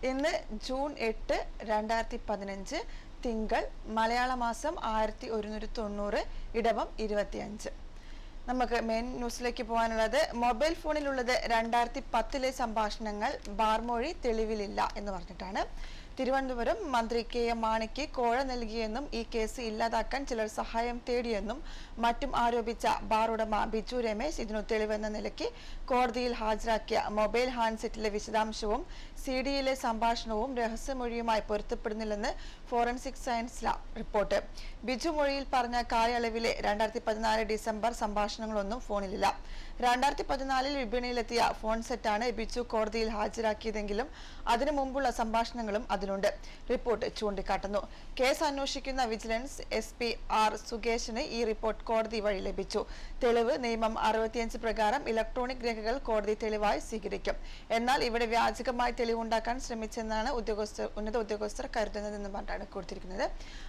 ഇന്ന് ജൂൺ 8, 2015 തിങ്കൾ. മലയാള മാസം 1190, ഇടവം 25. നമുക്ക് മെയിൻ ന്യൂസിലേക്ക് പോകാനുള്ളത് മൊബൈൽ ഫോണിലുള്ളത് 2010 സംഭാഷണങ്ങൾ, ബാർമൊഴി തെളിവിലില്ല എന്ന് പറഞ്ഞിട്ടാണ്. തിരുവനന്തപുരം മന്ത്രി കെ എം മാണിക്ക് കോഴ നൽകിയെന്നും ഈ കേസ് ഇല്ലാതാക്കാൻ ചിലർ സഹായം തേടിയെന്നും മറ്റും ആരോപിച്ച ബാർ ഉടമ ബിജു രമേശ് ഇതിനു തെളിവെന്ന നിലയ്ക്ക് കോടതിയിൽ ഹാജരാക്കിയ മൊബൈൽ ഹാൻഡ്സെറ്റിലെ വിശദാംശവും സിഡിയിലെ സംഭാഷണവും രഹസ്യമൊഴിയുമായി പൊരുത്തപ്പെടുന്നില്ലെന്ന് forensic science lab report. Biju മൊഴിയിൽ പറഞ്ഞ കാലയളവിലെ 2014 ഡിസംബർ സംഭാഷണങ്ങളൊന്നും ഫോണിലില്ല. 2014 വിപണിയിലെത്തിയ ഫോൺ സെറ്റാണ് ബിജു കോടതിയിൽ ഹാജരാക്കിയതെങ്കിലും അതിനു മുമ്പുള്ള സംഭാഷണങ്ങളും അതിലുണ്ട്, റിപ്പോർട്ട് ചൂണ്ടിക്കാട്ടുന്നു. കേസ് അന്വേഷിക്കുന്ന വിജിലൻസ് SP R സുകേഷിന് ഈ റിപ്പോർട്ട് കോടതി വഴി ലഭിച്ചു. തെളിവ് നിയമം 65 പ്രകാരം ഇലക്ട്രോണിക് രേഖകൾ കോടതി തെളിവായി സ്വീകരിക്കും. എന്നാൽ ഇവിടെ വ്യാജകമായി തെളിവുണ്ടാക്കാൻ ശ്രമിച്ചെന്നാണ് ഉന്നത ഉദ്യോഗസ്ഥർ കരുതുന്നതെന്ന് പറഞ്ഞാണ് കൊടുത്തിരിക്കുന്നത്.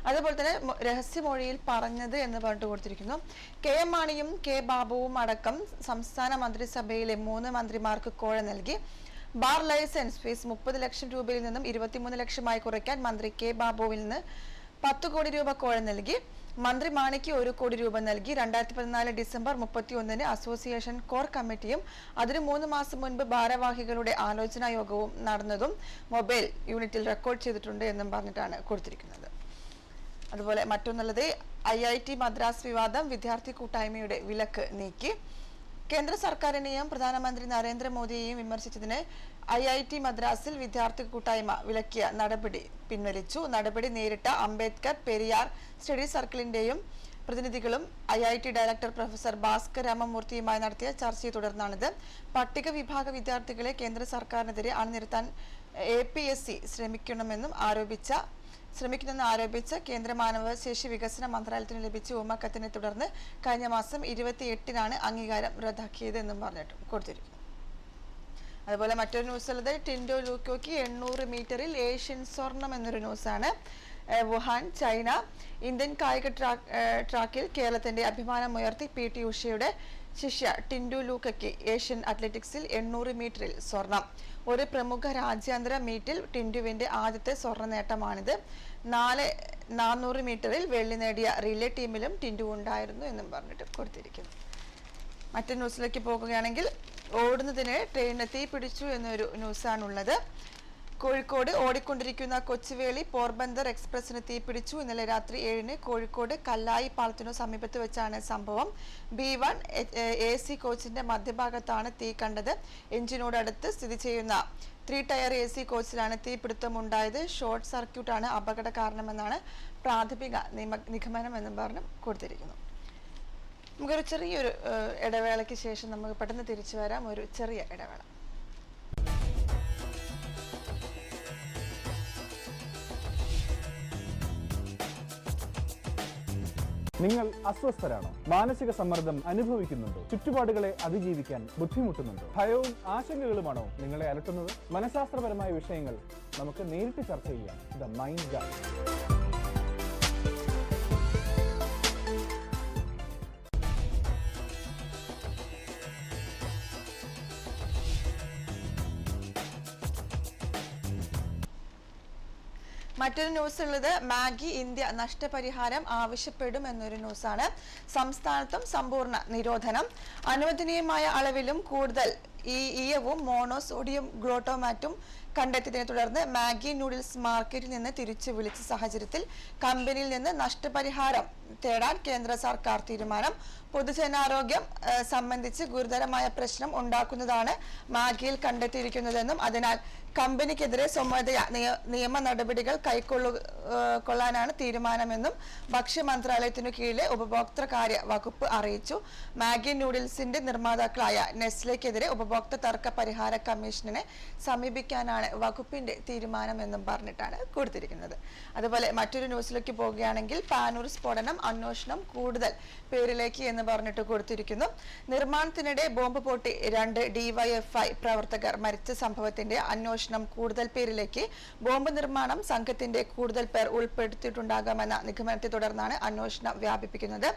അതുപോലെ തന്നെ രഹസ്യമൊഴിയിൽ പറഞ്ഞത് എന്ന് പറഞ്ഞിട്ട് കൊടുത്തിരിക്കുന്നു. കെ എം മാണിയും കെ ബാബുവും അടക്കം സംസ്ഥാന മന്ത്രിസഭയിലെ 3 മന്ത്രിമാർക്ക് കോഴ നൽകി. ബാർ ലൈസൻസ് ഫീസ് 30 ലക്ഷം രൂപയിൽ നിന്നും 23 ലക്ഷമായി കുറയ്ക്കാൻ മന്ത്രി കെ ബാബുവിൽ നിന്ന് 10 കോടി രൂപ കോഴ നൽകി. മന്ത്രി മാണിക്ക് 1 കോടി രൂപ നൽകി. 2014 ഡിസംബർ 31 അസോസിയേഷൻ കോർ കമ്മിറ്റിയും അതിന് 3 മാസം മുൻപ് ഭാരവാഹികളുടെ ആലോചനാ യോഗവും നടന്നതും മൊബൈൽ യൂണിറ്റിൽ റെക്കോർഡ് ചെയ്തിട്ടുണ്ട് എന്നും പറഞ്ഞിട്ടാണ് കൊടുത്തിരിക്കുന്നത്. അതുപോലെ മറ്റൊന്നുള്ളത് IIT മദ്രാസ് വിവാദം, വിദ്യാർത്ഥി കൂട്ടായ്മയുടെ വിലക്ക് നീക്കി. കേന്ദ്ര സർക്കാരിനെയും പ്രധാനമന്ത്രി നരേന്ദ്രമോദിയെയും വിമർശിച്ചതിന് IIT മദ്രാസിൽ വിദ്യാർത്ഥി കൂട്ടായ്മ വിലക്കിയ നടപടി പിൻവലിച്ചു. നടപടി നേരിട്ട അംബേദ്കർ പെരിയാർ സ്റ്റഡി സർക്കിളിന്റെയും പ്രതിനിധികളും IIT ഡയറക്ടർ പ്രൊഫസർ ഭാസ്കർ രാമമൂർത്തിയുമായി നടത്തിയ ചർച്ചയെ തുടർന്നാണിത്. പട്ടിക വിഭാഗ വിദ്യാർത്ഥികളെ കേന്ദ്ര സർക്കാരിനെതിരെ അണിനിരത്താൻ APSC ശ്രമിക്കുന്നെന്ന് ആരോപിച്ച കേന്ദ്ര മാനവശേഷി വികസന മന്ത്രാലയത്തിന് ലഭിച്ച ഉമ്മക്കത്തിനെ തുടർന്ന് കഴിഞ്ഞ മാസം 28-നാണ് അംഗീകാരം റദ്ദാക്കിയത് എന്നും പറഞ്ഞിട്ട് കൊടുത്തിരിക്കുന്നു. അതുപോലെ മറ്റൊരു ന്യൂസ് ഉള്ളത് ടിൻഡോ ലൂക്കോയ്ക്ക് 800 മീറ്ററിൽ ഏഷ്യൻ സ്വർണം എന്നൊരു ന്യൂസാണ്. Wuhan, China. ഇന്ത്യൻ കായിക ട്രാക്കിൽ കേരളത്തിന്റെ അഭിമാനമുയർത്തി PT ഉഷയുടെ ശിഷ്യ ടിൻഡു ലൂക്കയ്ക്ക് ഏഷ്യൻ അത്ലറ്റിക്സിൽ 800 മീറ്ററിൽ സ്വർണം. ഒരു പ്രമുഖ രാജ്യാന്തര മീറ്റിൽ ടിൻഡുവിന്റെ ആദ്യത്തെ സ്വർണ്ണ നേട്ടമാണിത്. 400 മീറ്ററിൽ വെള്ളി നേടിയ റിലേ ടീമിലും ടിൻഡു ഉണ്ടായിരുന്നു എന്നും പറഞ്ഞിട്ട് കൊടുത്തിരിക്കുന്നു. മറ്റു ന്യൂസിലേക്ക് പോകുകയാണെങ്കിൽ ഓടുന്നതിന് ട്രെയിനിന് തീ പിടിച്ചു എന്നൊരു ന്യൂസാണുള്ളത്. കോഴിക്കോട് ഓടിക്കൊണ്ടിരിക്കുന്ന കൊച്ചുവേളി പോർബന്ദർ എക്സ്പ്രസിന് തീപിടിച്ചു. ഇന്നലെ രാത്രി 7-ന് കോഴിക്കോട് കല്ലായി പാലത്തിനു സമീപത്ത് വെച്ചാണ് സംഭവം. B1 AC കോച്ചിന്റെ മധ്യഭാഗത്താണ് തീ കണ്ടത്. എഞ്ചിനോടടുത്ത് സ്ഥിതി ചെയ്യുന്ന 3 ടയർ AC കോച്ചിലാണ് തീപിടുത്തമുണ്ടായത്. ഷോർട്ട് സർക്യൂട്ടാണ് അപകട കാരണമെന്നാണ് പ്രാഥമിക നിഗമനം എന്നും പറഞ്ഞ് കൊടുത്തിരിക്കുന്നു. നമുക്കൊരു ചെറിയൊരു ഇടവേളയ്ക്ക് ശേഷം നമുക്ക് പെട്ടെന്ന് തിരിച്ചു വരാം. ഒരു ചെറിയ ഇടവേള. നിങ്ങൾ അസ്വസ്ഥരാണോ? മാനസിക സമ്മർദ്ദം അനുഭവിക്കുന്നുണ്ടോ? ചുറ്റുപാടുകളെ അതിജീവിക്കാൻ ബുദ്ധിമുട്ടുന്നുണ്ടോ? ഭയവും ആശങ്കകളുമാണോ നിങ്ങളെ അലട്ടുന്നത്? മനഃശാസ്ത്രപരമായ വിഷയങ്ങൾ നമുക്ക് നേരിട്ട് ചർച്ച ചെയ്യാം. The mind guide. മറ്റൊരു ന്യൂസ് ഉള്ളത് മാഗി ഇന്ത്യ നഷ്ടപരിഹാരം ആവശ്യപ്പെടും എന്നൊരു ന്യൂസാണ്. സംസ്ഥാനത്തും സമ്പൂർണ്ണ നിരോധനം. അനുവദനീയമായ അളവിലും കൂടുതൽ ഈയവും മോണോസോഡിയം ഗ്ലൂട്ടമാറ്റും കണ്ടെത്തിയതിനെ തുടർന്ന് മാഗി നൂഡിൽസ് മാർക്കറ്റിൽ നിന്ന് തിരിച്ചു വിളിച്ച സാഹചര്യത്തിൽ കമ്പനിയിൽ നിന്ന് നഷ്ടപരിഹാരം തേടാൻ കേന്ദ്ര സർക്കാർ തീരുമാനം. പൊതുജനാരോഗ്യം സംബന്ധിച്ച് ഗുരുതരമായ പ്രശ്നം ഉണ്ടാക്കുന്നതാണ് മാഗിയിൽ കണ്ടെത്തിയിരിക്കുന്നതെന്നും അതിനാൽ കമ്പനിക്കെതിരെ സ്വമേധയാ നിയമ നടപടികൾ കൊള്ളാനാണ് തീരുമാനമെന്നും ഭക്ഷ്യ മന്ത്രാലയത്തിനു കീഴിലെ ഉപഭോക്തൃകാര്യ വകുപ്പ് അറിയിച്ചു. മാഗി നൂഡിൽസിന്റെ നിർമ്മാതാക്കളായ നെസ്ലെക്കെതിരെ ഉപഭോക്തൃ തർക്ക പരിഹാര കമ്മീഷനെ സമീപിക്കാനാണ് വകുപ്പിന്റെ തീരുമാനം എന്നും പറഞ്ഞിട്ടാണ് കൊടുത്തിരിക്കുന്നത്. അതുപോലെ മറ്റൊരു ന്യൂസിലേക്ക് പോവുകയാണെങ്കിൽ പാനൂർ സ്ഫോടനം അന്വേഷണം കൂടുതൽ പേരിലേക്ക് എന്ന് പറഞ്ഞിട്ട് കൊടുത്തിരിക്കുന്നു. നിർമ്മാണത്തിനിടെ ബോംബ് പൊട്ടി 2 DYFI പ്രവർത്തകർ മരിച്ച സംഭവത്തിന്റെ അന്വേഷണം കൂടുതൽ പേരിലേക്ക്. ബോംബ് നിർമ്മാണം സംഘത്തിന്റെ കൂടുതൽ പേർ ഉൾപ്പെടുത്തിയിട്ടുണ്ടാകാമെന്ന നിഗമനത്തെ തുടർന്നാണ് അന്വേഷണം വ്യാപിപ്പിക്കുന്നത്.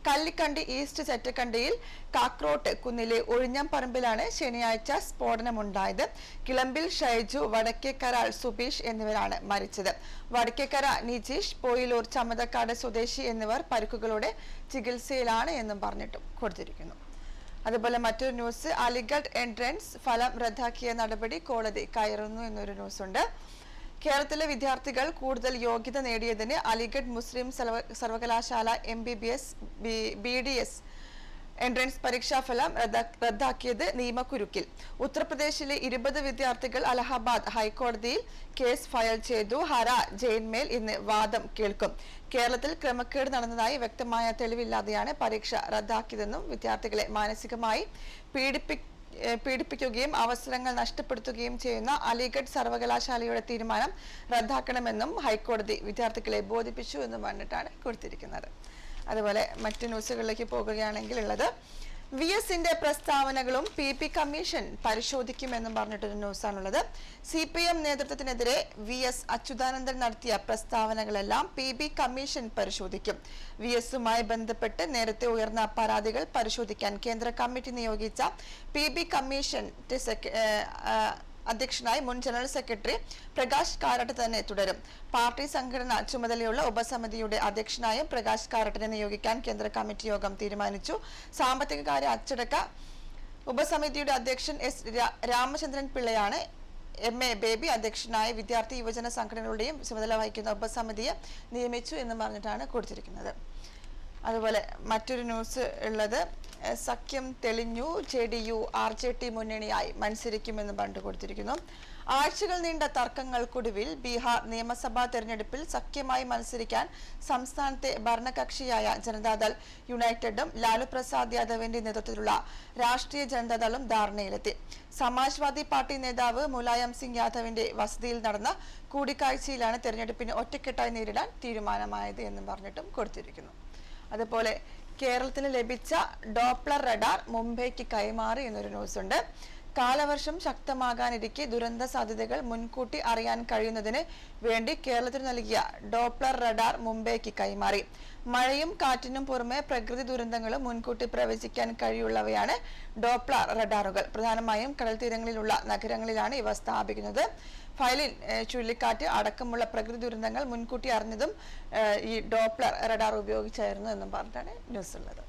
കല്ലിക്കണ്ടി ഈസ്റ്റ് ചെറ്റക്കണ്ടിയിൽ കാക്രോട്ട് കുന്നിലെ ഒഴിഞ്ഞംപറമ്പിലാണ് ശനിയാഴ്ച സ്ഫോടനമുണ്ടായത്. കിളമ്പിൽ ഷൈജു, വടക്കേക്കരാൾ സുബീഷ് എന്നിവരാണ് മരിച്ചത്. വടക്കേക്കര നിജീഷ്, പോയിലൂർ ചമതക്കാട് സ്വദേശി എന്നിവർ പരിക്കുകളോടെ ചികിത്സയിലാണ് എന്നും പറഞ്ഞിട്ടും കൊടുത്തിരിക്കുന്നു. അതുപോലെ മറ്റൊരു ന്യൂസ്, അലിഗഡ് എൻട്രൻസ് ഫലം റദ്ദാക്കിയ നടപടി കോടതി കയറുന്നു എന്നൊരു ന്യൂസ് ഉണ്ട്. കേരളത്തിലെ വിദ്യാർത്ഥികൾ കൂടുതൽ യോഗ്യത നേടിയതിന് അലിഗഡ് മുസ്ലിം സർവകലാശാല MBBS BDS എൻട്രൻസ് പരീക്ഷാഫലം റദ്ദാക്കിയത് നിയമക്കുരുക്കിൽ. ഉത്തർപ്രദേശിലെ 20 വിദ്യാർത്ഥികൾ അലഹബാദ് ഹൈക്കോടതിയിൽ കേസ് ഫയൽ ചെയ്തു. ഹര ജയിൻമേൽ ഇന്ന് വാദം കേൾക്കും. കേരളത്തിൽ ക്രമക്കേട് നടന്നതായി വ്യക്തമായ തെളിവില്ലാതെയാണ് പരീക്ഷ റദ്ദാക്കിയതെന്നും വിദ്യാർത്ഥികളെ മാനസികമായി പീഡിപ്പിക്കുകയും അവസരങ്ങൾ നഷ്ടപ്പെടുത്തുകയും ചെയ്യുന്ന അലിഗഡ് സർവകലാശാലയുടെ തീരുമാനം റദ്ദാക്കണമെന്നും ഹൈക്കോടതി വിദ്യാർത്ഥികളെ ബോധിപ്പിച്ചു എന്നും പറഞ്ഞിട്ടാണ് കൊടുത്തിരിക്കുന്നത്. അതുപോലെ മറ്റു ന്യൂസുകളിലേക്ക് പോകുകയാണെങ്കിൽ ഉള്ളത്, VSന്റെ പ്രസ്താവനകളും PP കമ്മീഷൻ പരിശോധിക്കുമെന്നും പറഞ്ഞിട്ടൊരു ന്യൂസാണുള്ളത്. CPM നേതൃത്വത്തിനെതിരെ VS അച്യുതാനന്ദൻ നടത്തിയ പ്രസ്താവനകളെല്ലാം PP കമ്മീഷൻ പരിശോധിക്കും. VSുമായി ബന്ധപ്പെട്ട് നേരത്തെ ഉയർന്ന പരാതികൾ പരിശോധിക്കാൻ കേന്ദ്ര കമ്മിറ്റി നിയോഗിച്ച PP കമ്മീഷൻ അധ്യക്ഷനായി മുൻ ജനറൽ സെക്രട്ടറി പ്രകാശ് കാരാട്ട് തന്നെ തുടരും. പാർട്ടി സംഘടന ചുമതലയുള്ള ഉപസമിതിയുടെ അധ്യക്ഷനായും പ്രകാശ് കാരാട്ടിനെ നിയോഗിക്കാൻ കേന്ദ്ര കമ്മിറ്റി യോഗം തീരുമാനിച്ചു. സാമ്പത്തിക കാര്യ അച്ചടക്ക ഉപസമിതിയുടെ അധ്യക്ഷൻ S രാമചന്ദ്രൻ പിള്ളയാണ്. MA ബേബി അധ്യക്ഷനായ വിദ്യാർത്ഥി യുവജന സംഘടനകളുടെയും ചുമതല വഹിക്കുന്ന ഉപസമിതിയെ നിയമിച്ചു എന്ന് പറഞ്ഞിട്ടാണ് കൊടുത്തിരിക്കുന്നത്. അതുപോലെ മറ്റൊരു ന്യൂസ് ഉള്ളത്, സഖ്യം തെളിഞ്ഞു, JDU RJT മുന്നണിയായി മത്സരിക്കുമെന്ന് പറഞ്ഞിട്ട് കൊടുത്തിരിക്കുന്നു. ആഴ്ചകൾ നീണ്ട തർക്കങ്ങൾക്കൊടുവിൽ ബീഹാർ നിയമസഭാ തെരഞ്ഞെടുപ്പിൽ സഖ്യമായി മത്സരിക്കാൻ സംസ്ഥാനത്തെ ഭരണകക്ഷിയായ ജനതാദൾ യുണൈറ്റഡും ലാലു പ്രസാദ് യാദവിന്റെ നേതൃത്വത്തിലുള്ള രാഷ്ട്രീയ ജനതാദളും ധാരണയിലെത്തി. സമാജ്വാദി പാർട്ടി നേതാവ് മുലായം സിംഗ് യാദവിന്റെ വസതിയിൽ നടന്ന കൂടിക്കാഴ്ചയിലാണ് തെരഞ്ഞെടുപ്പിന് ഒറ്റക്കെട്ടായി നേരിടാൻ തീരുമാനമായത് എന്നും പറഞ്ഞിട്ടും കൊടുത്തിരിക്കുന്നു. അതുപോലെ കേരളത്തിന് ലഭിച്ച ഡോപ്ലർ റഡാർ മുംബൈക്ക് കൈമാറി എന്നൊരു ന്യൂസ് ഉണ്ട്. കാലവർഷം ശക്തമാകാനിരിക്കെ ദുരന്ത സാധ്യതകൾ മുൻകൂട്ടി അറിയാൻ കഴിയുന്നതിന് വേണ്ടി കേരളത്തിന് നൽകിയ ഡോപ്ലർ റഡാർ മുംബൈക്ക് കൈമാറി. മഴയും കാറ്റിനും പുറമെ പ്രകൃതി ദുരന്തങ്ങളും മുൻകൂട്ടി പ്രവചിക്കാൻ കഴിയുള്ളവയാണ് ഡോപ്ലർ റഡാറുകൾ. പ്രധാനമായും കടൽ തീരങ്ങളിലുള്ള നഗരങ്ങളിലാണ് ഇവ സ്ഥാപിക്കുന്നത്. ഫയലിൻ, ചുഴലിക്കാറ്റ് അടക്കമുള്ള പ്രകൃതി ദുരന്തങ്ങൾ മുൻകൂട്ടി അറിഞ്ഞതും ഈ ഡോപ്ലർ റഡാർ ഉപയോഗിച്ചായിരുന്നു എന്നും പറഞ്ഞിട്ടാണ് ന്യൂസ് ഉള്ളത്.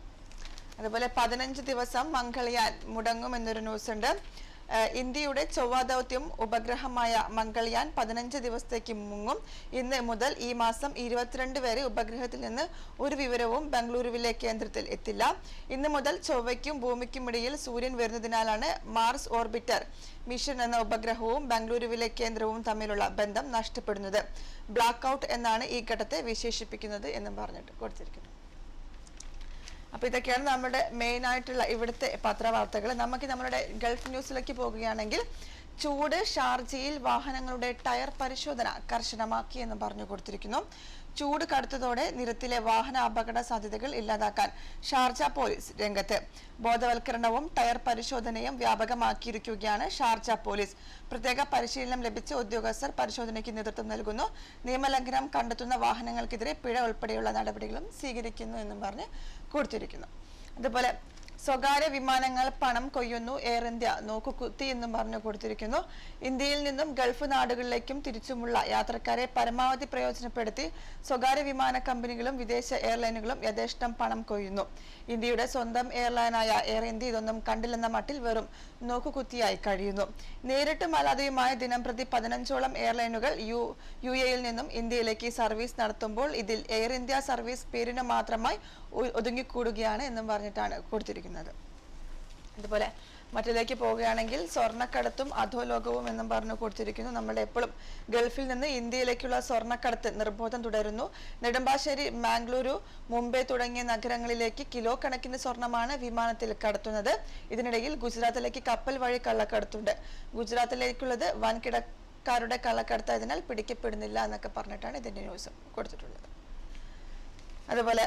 അതുപോലെ 15 ദിവസം മംഗൾയാൻ മുടങ്ങും എന്നൊരു ന്യൂസ് ഉണ്ട്. ഇന്ത്യയുടെ ചൊവ്വ ദൗത്യം ഉപഗ്രഹമായ മംഗൾയാൻ 15 ദിവസത്തേക്ക് മുങ്ങും. ഇന്ന് മുതൽ ഈ മാസം 22 വരെ ഉപഗ്രഹത്തിൽ നിന്ന് ഒരു വിവരവും ബംഗളൂരുവിലെ കേന്ദ്രത്തിൽ എത്തില്ല. ഇന്ന് മുതൽ ചൊവ്വയ്ക്കും ഭൂമിക്കുമിടയിൽ സൂര്യൻ വരുന്നതിനാലാണ് മാർസ് ഓർബിറ്റർ മിഷൻ എന്ന ഉപഗ്രഹവും ബംഗളൂരുവിലെ കേന്ദ്രവും തമ്മിലുള്ള ബന്ധം നഷ്ടപ്പെടുന്നത്. ബ്ലാക്ക് ഔട്ട് എന്നാണ് ഈ ഘട്ടത്തെ വിശേഷിപ്പിക്കുന്നത് എന്നും പറഞ്ഞിട്ട് കൊടുത്തിരിക്കുന്നു. അപ്പൊ ഇതൊക്കെയാണ് നമ്മുടെ മെയിൻ ആയിട്ടുള്ള ഇവിടുത്തെ പത്രവാർത്തകൾ. നമുക്ക് നമ്മുടെ ഗൾഫ് ന്യൂസിലേക്ക് പോകുകയാണെങ്കിൽ, ചൂട്, ഷാർജയിൽ വാഹനങ്ങളുടെ ടയർ പരിശോധന കർശനമാക്കി എന്ന് പറഞ്ഞു കൊടുത്തിരിക്കുന്നു. ചൂട് കടുത്തതോടെ നിരത്തിലെ വാഹന അപകട സാധ്യതകൾ ഇല്ലാതാക്കാൻ ഷാർജ പോലീസ് രംഗത്ത്. ബോധവൽക്കരണവും ടയർ പരിശോധനയും വ്യാപകമാക്കിയിരിക്കുകയാണ് ഷാർജ പോലീസ്. പ്രത്യേക പരിശീലനം ലഭിച്ച ഉദ്യോഗസ്ഥർ പരിശോധനയ്ക്ക് നേതൃത്വം നൽകുന്നു. നിയമലംഘനം കണ്ടെത്തുന്ന വാഹനങ്ങൾക്കെതിരെ പിഴ ഉൾപ്പെടെയുള്ള നടപടികളും സ്വീകരിക്കുന്നു എന്നും പറഞ്ഞ് കൊടുത്തിരിക്കുന്നു. അതുപോലെ സ്വകാര്യ വിമാനങ്ങൾ പണം കൊയ്യുന്നു, എയർ ഇന്ത്യ നോക്കുകുത്തി എന്നും പറഞ്ഞു കൊടുത്തിരിക്കുന്നു. ഇന്ത്യയിൽ നിന്നും ഗൾഫ് നാടുകളിലേക്കും തിരിച്ചുമുള്ള യാത്രക്കാരെ പരമാവധി പ്രയോജനപ്പെടുത്തി സ്വകാര്യ വിമാന കമ്പനികളും വിദേശ എയർലൈനുകളും യഥേഷ്ടം പണം കൊയ്യുന്നു. ഇന്ത്യയുടെ സ്വന്തം എയർലൈനായ എയർ ഇന്ത്യ ഇതൊന്നും കണ്ടില്ലെന്ന മട്ടിൽ വെറും നോക്കുകുത്തിയായി കഴിയുന്നു. നേരിട്ടും അല്ലാതെയുമായ ദിനംപ്രതി 15ഓളം എയർലൈനുകൾ UAE-യിൽ നിന്നും ഇന്ത്യയിലേക്ക് സർവീസ് നടത്തുമ്പോൾ ഇതിൽ എയർ ഇന്ത്യ സർവീസ് പേരിന് മാത്രമായി ഒതുങ്ങിക്കൂടുകയാണ് എന്നും പറഞ്ഞിട്ടാണ് കൊടുത്തിരിക്കുന്നത്. അതുപോലെ മറ്റിലേക്ക് പോവുകയാണെങ്കിൽ, സ്വർണ്ണക്കടത്തും അധോലോകവും എന്നും പറഞ്ഞു കൊടുത്തിരിക്കുന്നു. നമ്മുടെ എപ്പോഴും ഗൾഫിൽ നിന്ന് ഇന്ത്യയിലേക്കുള്ള സ്വർണ്ണക്കടത്ത് നിർബോധം തുടരുന്നു. നെടുമ്പാശ്ശേരി, മാംഗ്ലൂരു, മുംബൈ തുടങ്ങിയ നഗരങ്ങളിലേക്ക് കിലോ കണക്കിന് സ്വർണ്ണമാണ് വിമാനത്തിൽ കടത്തുന്നത്. ഇതിനിടയിൽ ഗുജറാത്തിലേക്ക് കപ്പൽ വഴി കള്ളക്കടത്തുണ്ട്. ഗുജറാത്തിലേക്കുള്ളത് വൻകിടക്കാരുടെ കള്ളക്കടത്തായതിനാൽ പിടിക്കപ്പെടുന്നില്ല എന്നൊക്കെ പറഞ്ഞിട്ടാണ് ഇതിന്റെ ന്യൂസ് കൊടുത്തിട്ടുള്ളത്. അതുപോലെ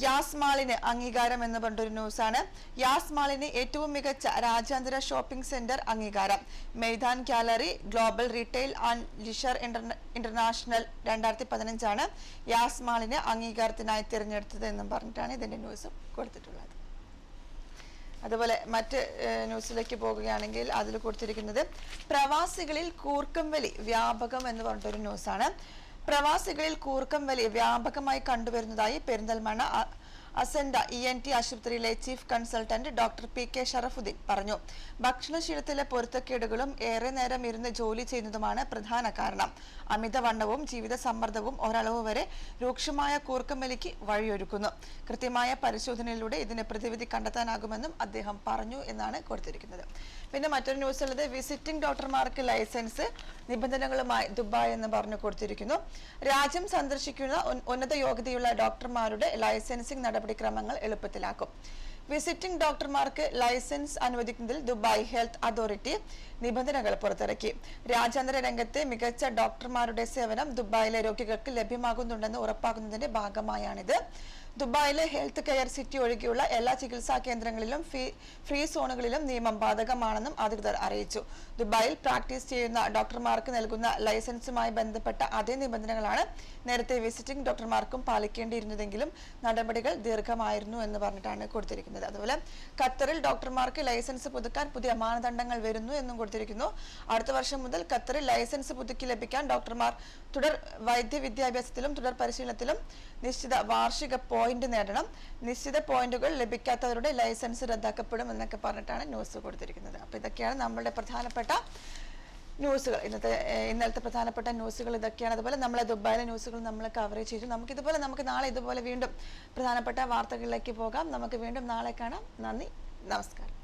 യാസ് മാളിന് അംഗീകാരം എന്ന് പറഞ്ഞൊരു ന്യൂസാണ്. യാസ് മാളിന് ഏറ്റവും മികച്ച രാജ്യാന്തര ഷോപ്പിംഗ് സെന്റർ അംഗീകാരം. Meydan gallery global retail and leisure international 2015 യാസ് മാളിന് അംഗീകാരത്തിനായി തിരഞ്ഞെടുത്തത് എന്നും പറഞ്ഞിട്ടാണ് ഇതിന്റെ ന്യൂസ് കൊടുത്തിട്ടുള്ളത്. അതുപോലെ മറ്റ് ന്യൂസിലേക്ക് പോകുകയാണെങ്കിൽ അതിൽ കൊടുത്തിരിക്കുന്നത് പ്രവാസികളിൽ കൂർക്കം വലി വ്യാപകം എന്ന് പറഞ്ഞിട്ടൊരു ന്യൂസാണ്. പ്രവാസികളിൽ കൂർക്കം വലി വ്യാപകമായി കണ്ടുവരുന്നതായി പെരിന്തൽമണ്ണ അസെൻഡ ENT ആശുപത്രിയിലെ chief consultant doctor PK Sharafuddin പറഞ്ഞു. ഭക്ഷണശീലത്തിലെ പൊരുത്തക്കേടുകളും ഏറെ നേരം ഇരുന്ന് ജോലി ചെയ്യുന്നതുമാണ് പ്രധാന കാരണം. അമിതവണ്ണവും ജീവിത സമ്മർദ്ദവും ഒരളവ് വരെ രൂക്ഷമായ കൂർക്കം വലിക്ക് വഴിയൊരുക്കുന്നു. കൃത്യമായ പരിശോധനയിലൂടെ ഇതിന് പ്രതിവിധി കണ്ടെത്താനാകുമെന്നും അദ്ദേഹം പറഞ്ഞു എന്നാണ് കൊടുത്തിരിക്കുന്നത്. പിന്നെ മറ്റൊരു ന്യൂസ് ഉള്ളത് വിസിറ്റിംഗ് ഡോക്ടർമാർക്ക് ലൈസൻസ് നിബന്ധനകളുമായി ദുബായ് എന്ന് പറഞ്ഞു കൊടുത്തിരിക്കുന്നു. രാജ്യം സന്ദർശിക്കുന്ന ഉന്നത യോഗ്യതയുള്ള ഡോക്ടർമാരുടെ ലൈസൻസിംഗ് നടപടിക്രമങ്ങൾ എളുപ്പത്തിലാക്കും. വിസിറ്റിംഗ് ഡോക്ടർമാർക്ക് ലൈസൻസ് അനുവദിക്കുന്നതിൽ ദുബായ് ഹെൽത്ത് അതോറിറ്റി നിബന്ധനകൾ പുറത്തിറക്കി. രാജ്യാന്തര രംഗത്തെ മികച്ച ഡോക്ടർമാരുടെ സേവനം ദുബായിലെ രോഗികൾക്ക് ലഭ്യമാകുന്നുണ്ടെന്ന് ഉറപ്പാക്കുന്നതിന്റെ ഭാഗമായാണിത്. ദുബായിലെ ഹെൽത്ത് കെയർ സിറ്റി ഒഴികെയുള്ള എല്ലാ ചികിത്സാ കേന്ദ്രങ്ങളിലും ഫ്രീ സോണുകളിലും നിയമം ബാധകമാണെന്നും അധികൃതർ അറിയിച്ചു. ദുബായിൽ പ്രാക്ടീസ് ചെയ്യുന്ന ഡോക്ടർമാർക്ക് നൽകുന്ന ലൈസൻസുമായി ബന്ധപ്പെട്ട അതേ നിബന്ധനകളാണ് നേരത്തെ വിസിറ്റിംഗ് ഡോക്ടർമാർക്കും പാലിക്കേണ്ടിയിരുന്നതെങ്കിലും നടപടികൾ ദീർഘമായിരുന്നു എന്ന് പറഞ്ഞിട്ടാണ് കൊടുത്തിരിക്കുന്നത്. അതുപോലെ ഖത്തറിൽ ഡോക്ടർമാർക്ക് ലൈസൻസ് പുതുക്കാൻ പുതിയ മാനദണ്ഡങ്ങൾ വരുന്നു എന്നും കൊടുത്തിരിക്കുന്നു. അടുത്ത വർഷം മുതൽ ഖത്തറിൽ ലൈസൻസ് പുതുക്കി ലഭിക്കാൻ ഡോക്ടർമാർ തുടർ വൈദ്യ വിദ്യാഭ്യാസത്തിലും തുടർ പരിശീലനത്തിലും നിശ്ചിത വാർഷിക പോയിന്റ് നേടണം. നിശ്ചിത പോയിന്റുകൾ ലഭിക്കാത്തവരുടെ ലൈസൻസ് റദ്ദാക്കപ്പെടും എന്നൊക്കെ പറഞ്ഞിട്ടാണ് ന്യൂസ് കൊടുത്തിരിക്കുന്നത്. അപ്പൊ ഇതൊക്കെയാണ് നമ്മളുടെ പ്രധാനപ്പെട്ട ന്യൂസുകൾ. ഇന്നലത്തെ പ്രധാനപ്പെട്ട ന്യൂസുകൾ ഇതൊക്കെയാണ്. അതുപോലെ നമ്മളെ ദുബായിലെ ന്യൂസുകൾ നമ്മൾ കവർ ചെയ്തു. നമുക്ക് നാളെ ഇതുപോലെ വീണ്ടും പ്രധാനപ്പെട്ട വാർത്തകളിലേക്ക് പോകാം. നമുക്ക് വീണ്ടും നാളെ കാണാം. നന്ദി, നമസ്കാരം.